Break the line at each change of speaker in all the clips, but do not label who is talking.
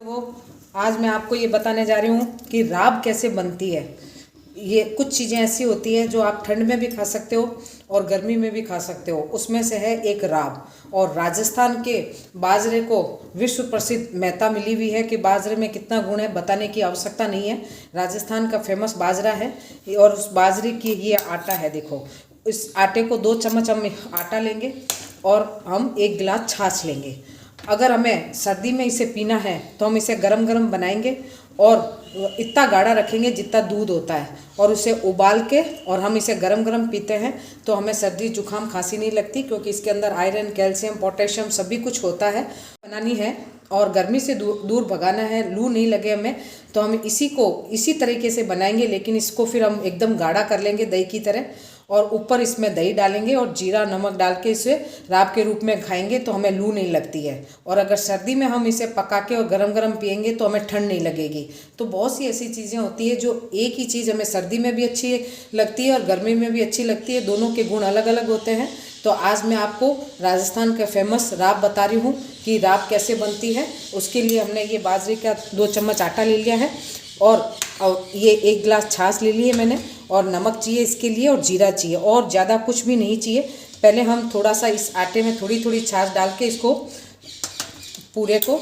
वो आज मैं आपको ये बताने जा रही हूँ कि राब कैसे बनती है। ये कुछ चीज़ें ऐसी होती हैं जो आप ठंड में भी खा सकते हो और गर्मी में भी खा सकते हो। उसमें से है एक राब। और राजस्थान के बाजरे को विश्व प्रसिद्ध महत्ता मिली हुई है कि बाजरे में कितना गुण है बताने की आवश्यकता नहीं है। राजस्थान का फेमस बाजरा है और उस बाजरे की ये आटा है। देखो, इस आटे को 2 चम्मच हम आटा लेंगे और हम 1 गिलास छाछ लेंगे। अगर हमें सर्दी में इसे पीना है तो हम इसे गरम गरम बनाएंगे और इतना गाढ़ा रखेंगे जितना दूध होता है और उसे उबाल के और हम इसे गरम गरम पीते हैं तो हमें सर्दी जुकाम खांसी नहीं लगती, क्योंकि इसके अंदर आयरन, कैल्शियम, पोटेशियम सभी कुछ होता है। बनानी है और गर्मी से दूर भगाना है, लू नहीं लगे हमें, तो हम इसी तरीके से बनाएंगे। लेकिन इसको फिर हम एकदम गाढ़ा कर लेंगे दही की तरह और ऊपर इसमें दही डालेंगे और जीरा नमक डाल के इसे राब के रूप में खाएंगे तो हमें लू नहीं लगती है। और अगर सर्दी में हम इसे पका के और गरम गरम पिएंगे तो हमें ठंड नहीं लगेगी। तो बहुत सी ऐसी चीज़ें होती है जो एक ही चीज़ हमें सर्दी में भी अच्छी लगती है और गर्मी में भी अच्छी लगती है, दोनों के गुण अलग अलग होते हैं। तो आज मैं आपको राजस्थान का फेमस राब बता रही हूँ कि राब कैसे बनती है। उसके लिए हमने ये बाजरे का 2 चम्मच आटा ले लिया है और ये 1 गिलास छाछ ले ली है मैंने, और नमक चाहिए इसके लिए और जीरा चाहिए और ज़्यादा कुछ भी नहीं चाहिए। पहले हम थोड़ा सा इस आटे में थोड़ी थोड़ी छाछ डाल के इसको पूरे को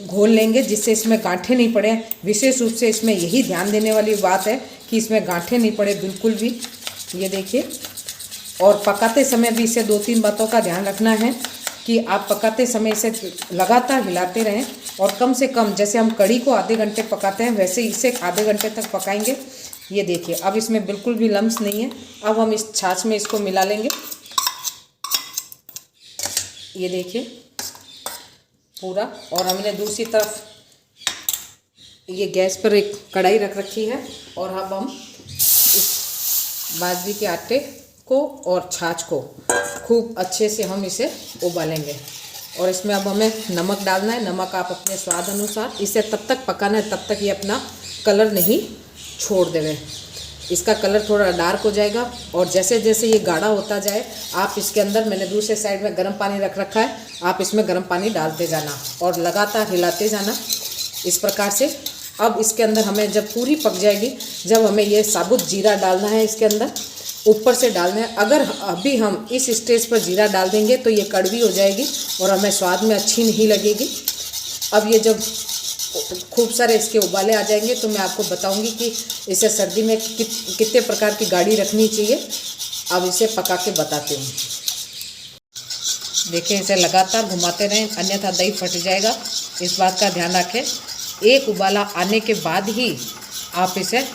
घोल लेंगे जिससे इसमें गांठें नहीं पड़े। विशेष रूप से इसमें यही ध्यान देने वाली बात है कि इसमें गांठें नहीं पड़े बिल्कुल भी। ये देखिए, और पकाते समय भी इसे 2-3 बातों का ध्यान रखना है कि आप पकाते समय इसे लगातार हिलाते रहें और कम से कम, जैसे हम कढ़ी को आधे घंटे पकाते हैं वैसे इसे आधे घंटे तक पकाएंगे। ये देखिए, अब इसमें बिल्कुल भी लम्स नहीं है। अब हम इस छाछ में इसको मिला लेंगे। ये देखिए पूरा। और हमने दूसरी तरफ ये गैस पर एक कढ़ाई रख रखी है और अब हम इस बाजरे के आटे को और छाछ को खूब अच्छे से हम इसे उबालेंगे। और इसमें अब हमें नमक डालना है। नमक आप अपने स्वाद अनुसार। इसे तब तक पकाना है तब तक ये अपना कलर नहीं छोड़ देवे। इसका कलर थोड़ा डार्क हो जाएगा और जैसे जैसे ये गाढ़ा होता जाए आप इसके अंदर, मैंने दूसरे साइड में गर्म पानी रख रखा है, आप इसमें गर्म पानी डालते जाना और लगातार हिलाते जाना इस प्रकार से। अब इसके अंदर हमें जब पूरी पक जाएगी, जब हमें ये साबुत जीरा डालना है इसके अंदर, ऊपर से डालना है। अगर अभी हम इस स्टेज पर जीरा डाल देंगे तो ये कड़वी हो जाएगी और हमें स्वाद में अच्छी नहीं लगेगी। अब ये जब खूब सारे इसके उबाले आ जाएंगे तो मैं आपको बताऊंगी कि इसे सर्दी में कितने प्रकार की गाढ़ी रखनी चाहिए। अब इसे पका के बताती हूँ। देखिए, इसे लगातार घुमाते रहें अन्यथा दही फट जाएगा, इस बात का ध्यान रखें। एक उबाला आने के बाद ही आप इसे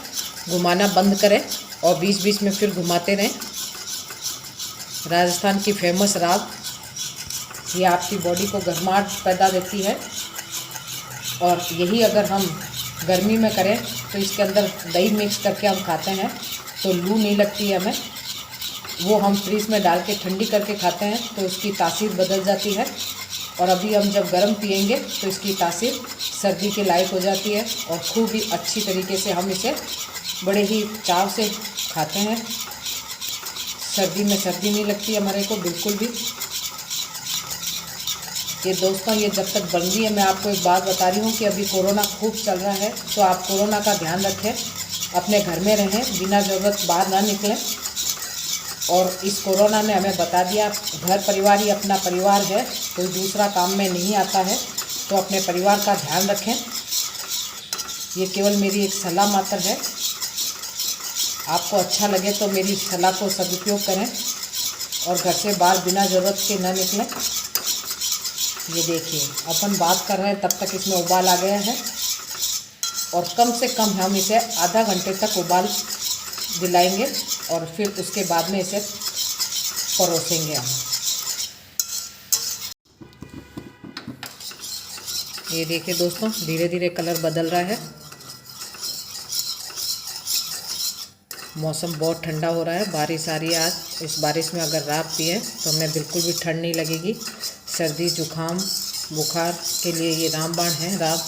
घुमाना बंद करें और बीच बीच में फिर घुमाते रहें। राजस्थान की फेमस राब, ये आपकी बॉडी को गर्माहट पैदा देती है और यही अगर हम गर्मी में करें तो इसके अंदर दही मिक्स करके हम खाते हैं तो लू नहीं लगती है हमें। वो हम फ्रीज में डाल के ठंडी करके खाते हैं तो उसकी तासीर बदल जाती है और अभी हम जब गर्म पिएंगे तो इसकी तासीर सर्दी के लायक हो जाती है और खूब ही अच्छी तरीके से हम इसे बड़े ही चाव से खाते हैं। सर्दी में सर्दी नहीं लगती हमारे को बिल्कुल भी। ये दोस्तों, ये जब तक बन रही है, मैं आपको एक बात बता रही हूँ कि अभी कोरोना खूब चल रहा है तो आप कोरोना का ध्यान रखें, अपने घर में रहें, बिना ज़रूरत बाहर ना निकलें। और इस कोरोना ने हमें बता दिया घर परिवार ही अपना परिवार है, कोई दूसरा काम में नहीं आता है। तो अपने परिवार का ध्यान रखें। ये केवल मेरी एक सलाह मात्र है। आपको अच्छा लगे तो मेरी सलाह को सदुपयोग करें और घर से बाहर बिना ज़रूरत के न निकलें। ये देखिए, अपन बात कर रहे हैं तब तक इसमें उबाल आ गया है और कम से कम हम इसे आधा घंटे तक उबाल दिलाएंगे और फिर उसके बाद में इसे परोसेंगे हम। ये देखिए दोस्तों, धीरे धीरे कलर बदल रहा है। मौसम बहुत ठंडा हो रहा है, बारिश आ रही है आज। इस बारिश में अगर राब पिए तो हमें बिल्कुल भी ठंड नहीं लगेगी। सर्दी जुखाम बुखार के लिए ये रामबाण है राब।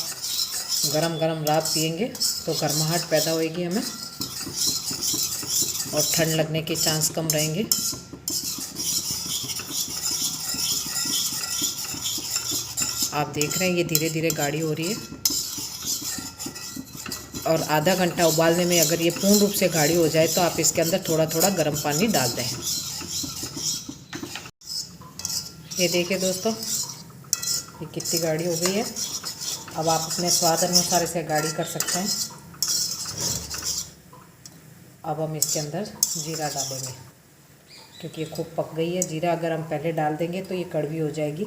गरम गरम राब पिएंगे तो गर्माहट पैदा होएगी हमें और ठंड लगने के चांस कम रहेंगे। आप देख रहे हैं ये धीरे धीरे गाढ़ी हो रही है, और आधा घंटा उबालने में अगर ये पूर्ण रूप से गाढ़ी हो जाए तो आप इसके अंदर थोड़ा थोड़ा गर्म पानी डाल दें। ये देखिए दोस्तों, ये कितनी गाढ़ी हो गई है। अब आप अपने स्वाद अनुसार इसे गाढ़ी कर सकते हैं। अब हम इसके अंदर जीरा डालेंगे, क्योंकि ये खूब पक गई है। जीरा अगर हम पहले डाल देंगे तो ये कड़वी हो जाएगी।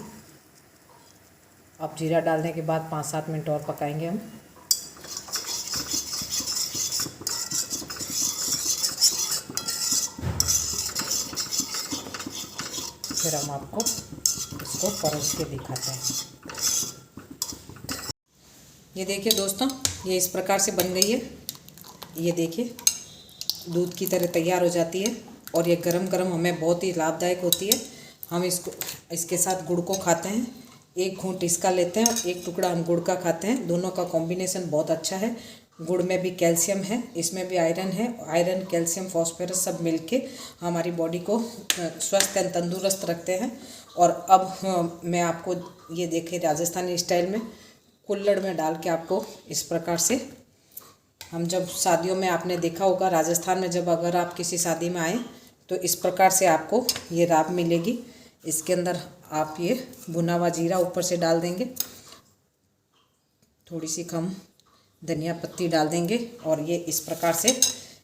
अब जीरा डालने के बाद 5-7 मिनट और पकाएंगे हम। फिर हम आपको इसको परोस के दिखाते हैं। ये देखिए दोस्तों, ये इस प्रकार से बन गई है। ये देखिए दूध की तरह तैयार हो जाती है, और ये गरम गरम हमें बहुत ही लाभदायक होती है। हम इसको इसके साथ गुड़ को खाते हैं, एक घूंट इसका लेते हैं और एक टुकड़ा हम गुड़ का खाते हैं। दोनों का कॉम्बिनेशन बहुत अच्छा है। गुड़ में भी कैल्शियम है, इसमें भी आयरन है। आयरन, कैल्शियम, फॉस्फोरस सब मिलके हमारी बॉडी को स्वस्थ एंड तंदुरुस्त रखते हैं। और अब मैं आपको ये देखिए राजस्थानी स्टाइल में कुल्हड़ में डाल के आपको इस प्रकार से, हम जब शादियों में आपने देखा होगा राजस्थान में, जब अगर आप किसी शादी में आए तो इस प्रकार से आपको ये राब मिलेगी। इसके अंदर आप ये भुना हुआ जीरा ऊपर से डाल देंगे, थोड़ी सी कम धनिया पत्ती डाल देंगे, और ये इस प्रकार से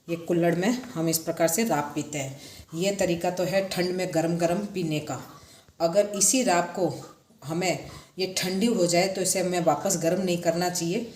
ये कुल्हड़ में हम इस प्रकार से राब पीते हैं। ये तरीका तो है ठंड में गरम गरम पीने का। अगर इसी राब को हमें ये ठंडी हो जाए तो इसे हमें वापस गर्म नहीं करना चाहिए।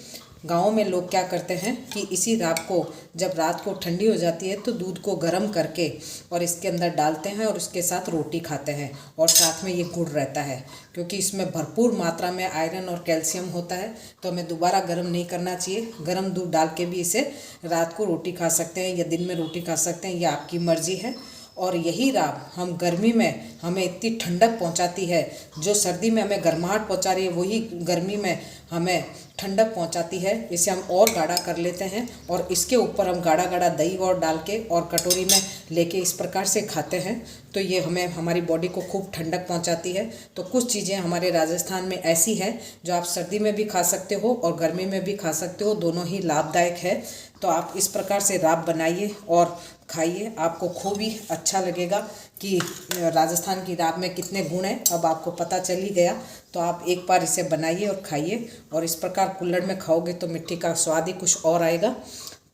गाँव में लोग क्या करते हैं कि इसी राब को जब रात को ठंडी हो जाती है तो दूध को गर्म करके और इसके अंदर डालते हैं और उसके साथ रोटी खाते हैं, और साथ में ये गुड़ रहता है। क्योंकि इसमें भरपूर मात्रा में आयरन और कैल्शियम होता है, तो हमें दोबारा गर्म नहीं करना चाहिए। गर्म दूध डाल के भी इसे रात को रोटी खा सकते हैं या दिन में रोटी खा सकते हैं, ये आपकी मर्ज़ी है। और यही राब हम गर्मी में हमें इतनी ठंडक पहुंचाती है, जो सर्दी में हमें गर्माहट पहुंचा रही है वही गर्मी में हमें ठंडक पहुंचाती है। इसे हम और गाढ़ा कर लेते हैं, और इसके ऊपर हम गाढ़ा गाढ़ा दही और डाल के और कटोरी में लेके इस प्रकार से खाते हैं, तो ये हमें हमारी बॉडी को खूब ठंडक पहुंचाती है। तो कुछ चीज़ें हमारे राजस्थान में ऐसी हैं जो आप सर्दी में भी खा सकते हो और गर्मी में भी खा सकते हो, दोनों ही लाभदायक है। तो आप इस प्रकार से राब बनाइए और खाइए, आपको खूब ही अच्छा लगेगा कि राजस्थान की राब में कितने गुण हैं। अब आपको पता चल ही गया, तो आप एक बार इसे बनाइए और खाइए, और इस प्रकार कुल्हड़ में खाओगे तो मिट्टी का स्वाद ही कुछ और आएगा।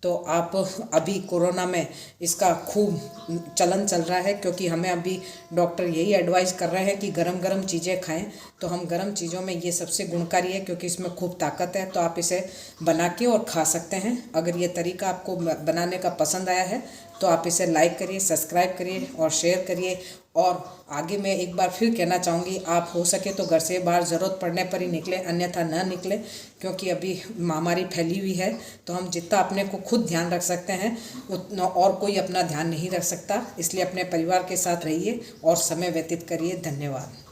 तो आप अभी कोरोना में इसका खूब चलन चल रहा है, क्योंकि हमें अभी डॉक्टर यही एडवाइस कर रहे हैं कि गरम गरम चीज़ें खाएं। तो हम गरम चीज़ों में ये सबसे गुणकारी है, क्योंकि इसमें खूब ताकत है। तो आप इसे बना के और खा सकते हैं। अगर ये तरीका आपको बनाने का पसंद आया है तो आप इसे लाइक करिए, सब्सक्राइब करिए और शेयर करिए। और आगे मैं एक बार फिर कहना चाहूँगी, आप हो सके तो घर से बाहर ज़रूरत पड़ने पर ही निकलें, अन्यथा न निकलें, क्योंकि अभी महामारी फैली हुई है। तो हम जितना अपने को खुद ध्यान रख सकते हैं उतना और कोई अपना ध्यान नहीं रख सकता। इसलिए अपने परिवार के साथ रहिए और समय व्यतीत करिए। धन्यवाद।